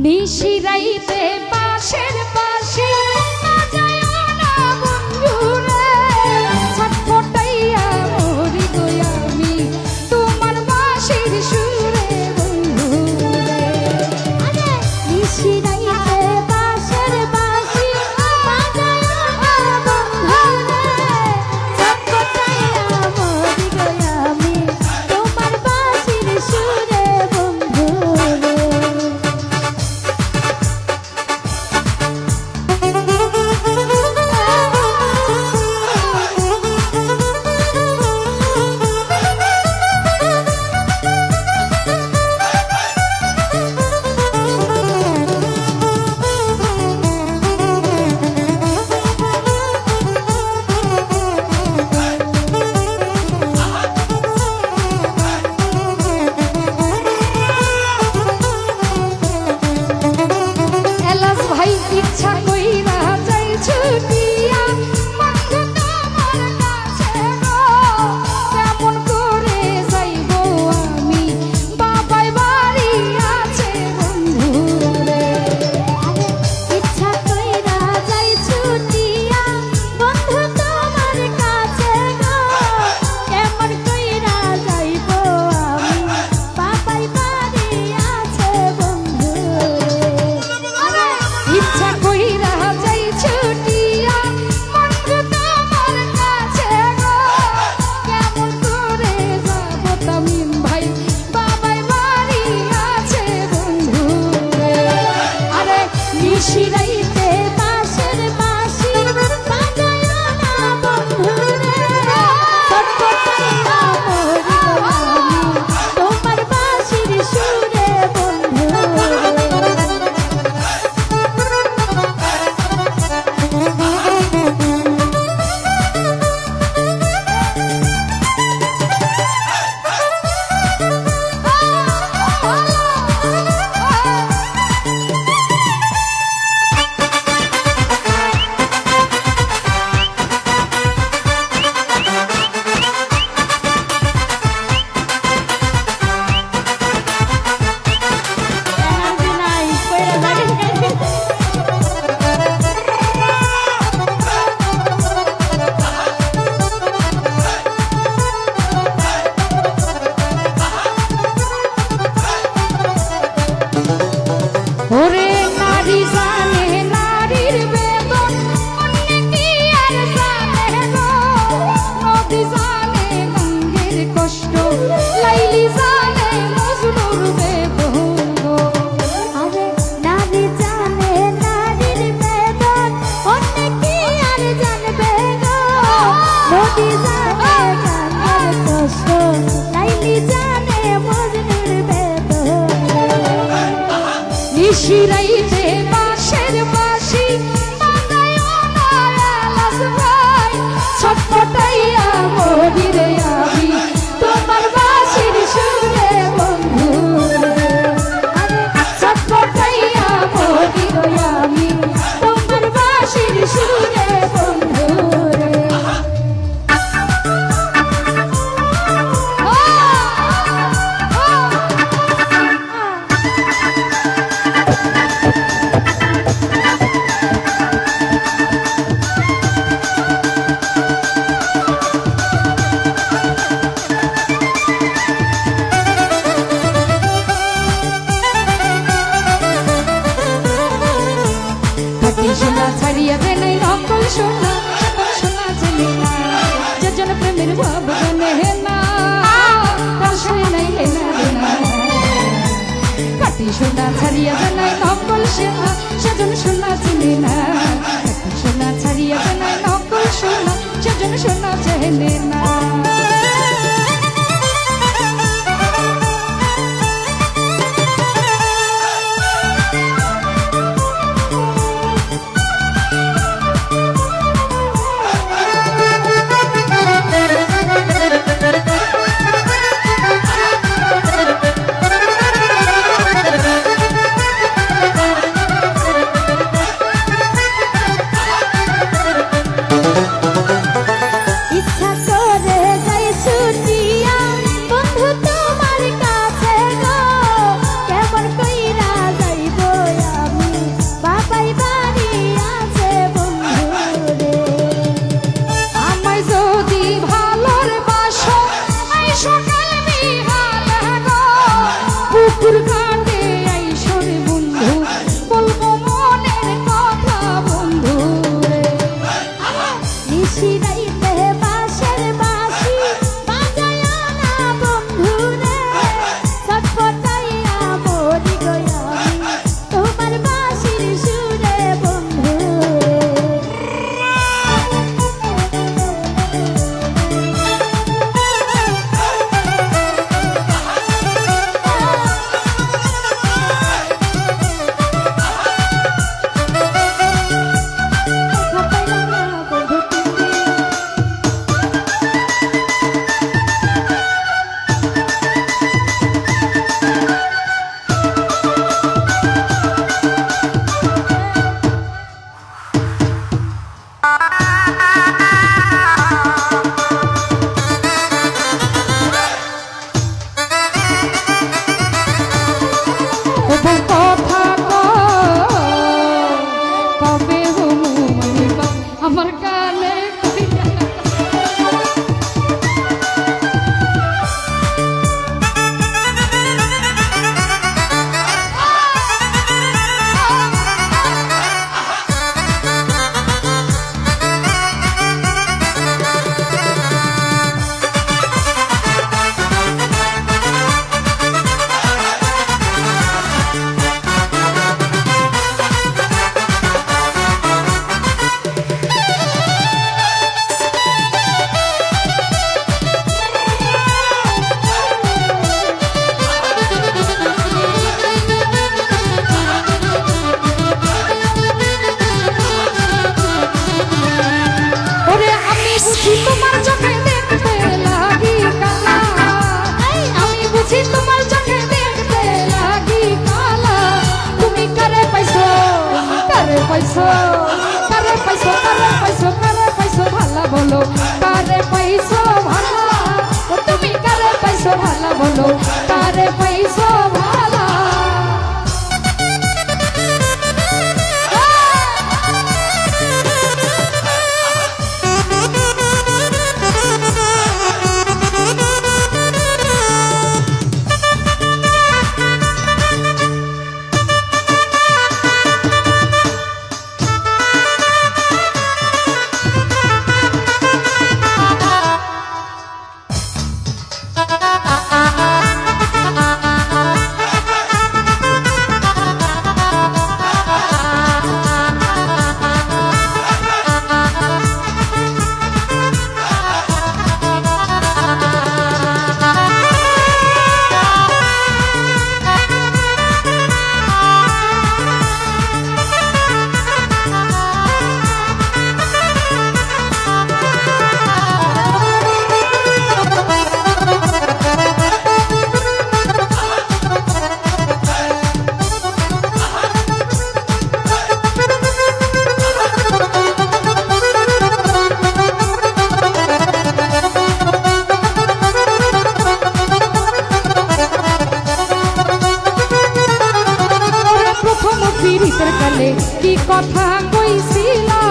নিশিরাইতে পাশের পাশে বাজায়ও না বন্ধুরে, ছটফটাইয়া মরি গো আমি তোমার বাঁশির সুরে বন্ধুরে। আরে নিশিরাইতে পাশের পাশে বাজায়ও না বন্ধুরে, ছটফটাইয়া মরি গো আমি তোমার বাঁশির সুরে বন্ধুরে। এলাস ভাই ইচ্ছা কইরা যাই ছুটিয়া বন্ধু তোমার কাছে গো, কেমন করে যাইব আমি বাবাই বাড়ি আছে বন্ধুরে। ইচ্ছা কইরা যাই ছুটিয়া বন্ধু তোমার কাছে গো, কেমন কইরা যাইব আমি বাবাই বাড়ি আছে বন্ধুরে। ইচ্ছা কইরা যাই ছুটিয়া বন্ধু তোমার কাছে গো, কেমন করে যাব তামিম ভাই বাবাই বাড়ি আছে বন্ধুরে। আরে নিশিরাইতে পাশের পাশে বাজায়ও না বন্ধুরে, ছটফটাইয়া মরি গো আমি তোমার বাঁশির সুরে বন্ধুরে। ওরে নারী জানে নারীর বেদন, অন্য কি আর জানে গো, নদী জানে গঙ্গের কষ্ট, লাইলি জানে মজনুর বেদন গো। আরে নারী জানে নারীর বেদন, অন্য কি আর জানবে গো, নদী জানে গঙ্গার কষ্ট, লাইলি জানে মজনুর বেদন। নিশিরাইতে বাঁশের বাঁশি বাজায়ও না এলাস ভাই, ছটফটাইয়া মরি রে আমি তোমার বাঁশির সুরে বন্ধুরে। আরে ছটফটাইয়া মরি রে আমি তোমার বাঁশির সুরে বন্ধুরে। সোনা ছাড়িয়া দেয় নকল সোনা, সোনা জানে না যেজন প্রেমের ভাব জানে না, তার সঙ্গে নাই লেনা দেনা। কাটি সোনা ছাড়িয়া দেয় নকল সোনা, সেজন সোনা চিনে না। কাটি সোনা ছাড়িয়া দেয় নকল সোনা, সেজন সোনা চেনে না। ইচ্ছা করে কথা কবে হমু আমার কানে কইয়া। ওরে আমি বুঝি তোমার চোখে দেখতে লাগি কালা, আমি বুঝি তোমার চোখে দেখতে লাগি কালা। তুমি কারে পাইছো, কারে পাইছো, কারে পাইছো, কারে পাইছো, কারে পাইছো ভালা বলো, কারে পাইছো ভালা। ও তুমি কারে পাইছো ভালা বলো, কারে পাইছো ভালা। পীড়িতের কালে কি কথা কইছিলা